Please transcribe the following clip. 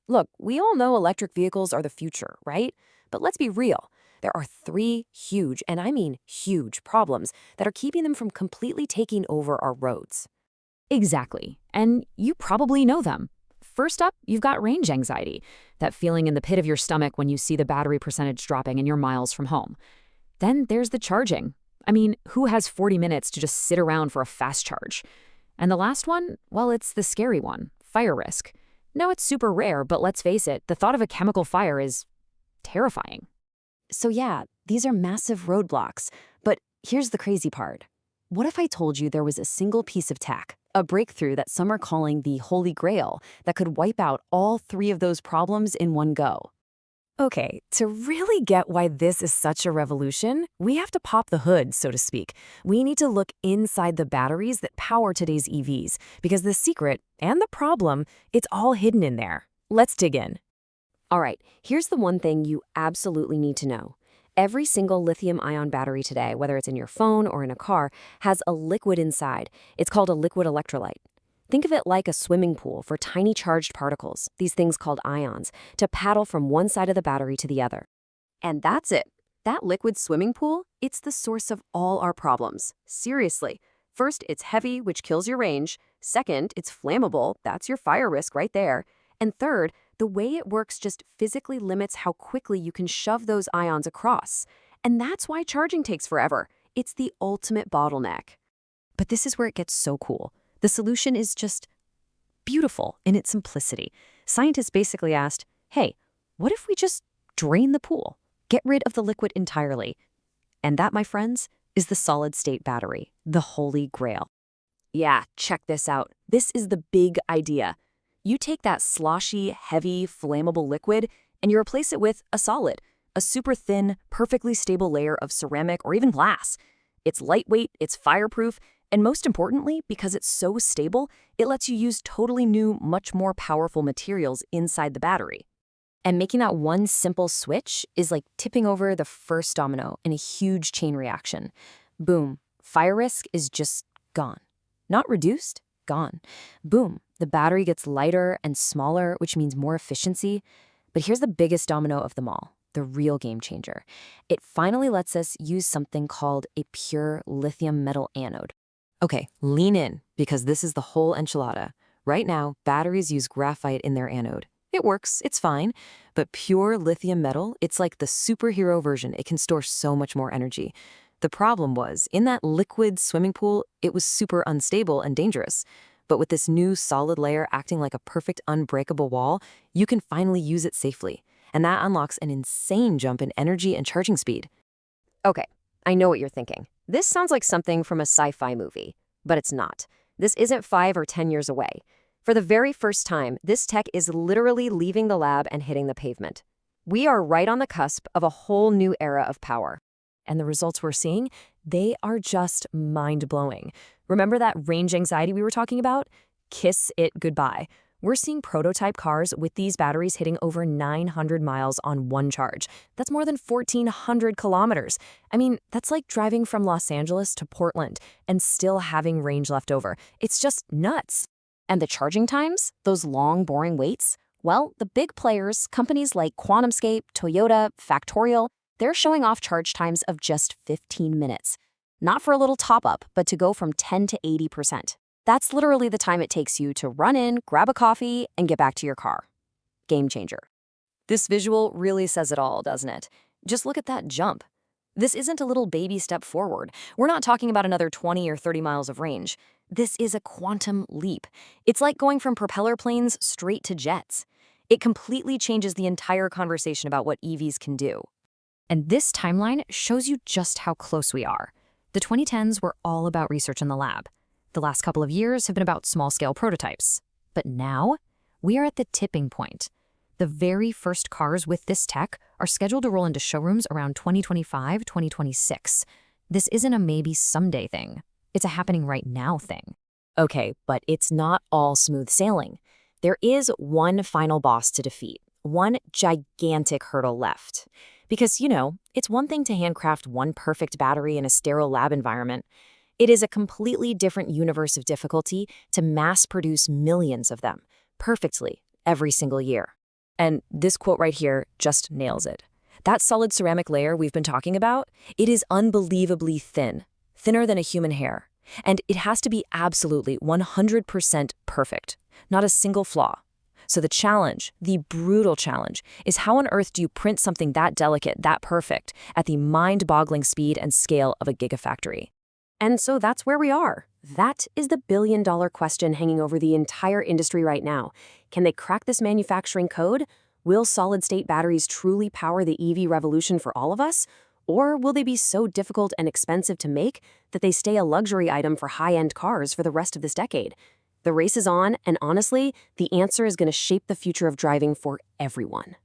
Look, we all know electric vehicles are the future, right? But let's be real. There are three huge, and I mean huge, problems that are keeping them from completely taking over our roads. Exactly. And you probably know them. First up, you've got range anxiety, that feeling in the pit of your stomach when you see the battery percentage dropping and you're miles from home. Then there's the charging. I mean, who has 40 minutes to just sit around for a fast charge? And the last one, well, it's the scary one, fire risk. No, it's super rare, but let's face it, the thought of a chemical fire is terrifying. So, yeah, these are massive roadblocks. But here's the crazy part. What if I told you there was a single piece of tech, a breakthrough that some are calling the Holy Grail, that could wipe out all three of those problems in one go? Okay, to really get why this is such a revolution, we have to pop the hood, so to speak. We need to look inside the batteries that power today's EVs, because the secret and the problem, it's all hidden in there. Let's dig in. All right, here's the one thing you absolutely need to know. Every single lithium-ion battery today, whether it's in your phone or in a car, has a liquid inside. It's called a liquid electrolyte. Think of it like a swimming pool for tiny charged particles, these things called ions, to paddle from one side of the battery to the other. And that's it. That liquid swimming pool, it's the source of all our problems. Seriously. First, it's heavy, which kills your range. Second, it's flammable. That's your fire risk right there. And third, the way it works just physically limits how quickly you can shove those ions across. And that's why charging takes forever. It's the ultimate bottleneck. But this is where it gets so cool. The solution is just beautiful in its simplicity. Scientists basically asked, hey, what if we just drain the pool? Get rid of the liquid entirely. And that, my friends, is the solid-state battery, the Holy Grail. Yeah, check this out. This is the big idea. You take that sloshy, heavy, flammable liquid, and you replace it with a solid, a super thin, perfectly stable layer of ceramic or even glass. It's lightweight, it's fireproof, and most importantly, because it's so stable, it lets you use totally new, much more powerful materials inside the battery. And making that one simple switch is like tipping over the first domino in a huge chain reaction. Boom, fire risk is just gone. Not reduced, gone. Boom, the battery gets lighter and smaller, which means more efficiency. But here's the biggest domino of them all, the real game changer. It finally lets us use something called a pure lithium metal anode. Okay, lean in, because this is the whole enchilada. Right now, batteries use graphite in their anode. It works, it's fine, but pure lithium metal, it's like the superhero version. It can store so much more energy. The problem was, in that liquid swimming pool, it was super unstable and dangerous. But with this new solid layer acting like a perfect unbreakable wall, you can finally use it safely. And that unlocks an insane jump in energy and charging speed. Okay, I know what you're thinking. This sounds like something from a sci-fi movie, but it's not. This isn't 5 or 10 years away. For the very first time, this tech is literally leaving the lab and hitting the pavement. We are right on the cusp of a whole new era of power. And the results we're seeing, they are just mind-blowing. Remember that range anxiety we were talking about? Kiss it goodbye. We're seeing prototype cars with these batteries hitting over 900 miles on one charge. That's more than 1,400 kilometers. I mean, that's like driving from Los Angeles to Portland and still having range left over. It's just nuts. And the charging times, those long, boring waits? Well, the big players, companies like QuantumScape, Toyota, Factorial, they're showing off charge times of just 15 minutes. Not for a little top-up, but to go from 10 to 80%. That's literally the time it takes you to run in, grab a coffee, and get back to your car. Game changer. This visual really says it all, doesn't it? Just look at that jump. This isn't a little baby step forward. We're not talking about another 20 or 30 miles of range. This is a quantum leap. It's like going from propeller planes straight to jets. It completely changes the entire conversation about what EVs can do. And this timeline shows you just how close we are. The 2010s were all about research in the lab. The last couple of years have been about small-scale prototypes. But now, we are at the tipping point. The very first cars with this tech are scheduled to roll into showrooms around 2025, 2026. This isn't a maybe someday thing. It's a happening right now thing. Okay, but it's not all smooth sailing. There is one final boss to defeat, one gigantic hurdle left. Because, it's one thing to handcraft one perfect battery in a sterile lab environment. It is a completely different universe of difficulty to mass produce millions of them, perfectly, every single year. And this quote right here just nails it. That solid ceramic layer we've been talking about, it is unbelievably thin, thinner than a human hair. And it has to be absolutely 100% perfect, not a single flaw. So the challenge, the brutal challenge, is how on earth do you print something that delicate, that perfect, at the mind-boggling speed and scale of a gigafactory? And so that's where we are. That is the billion-dollar question hanging over the entire industry right now. Can they crack this manufacturing code? Will solid-state batteries truly power the EV revolution for all of us? Or will they be so difficult and expensive to make that they stay a luxury item for high-end cars for the rest of this decade? The race is on, and honestly, the answer is going to shape the future of driving for everyone.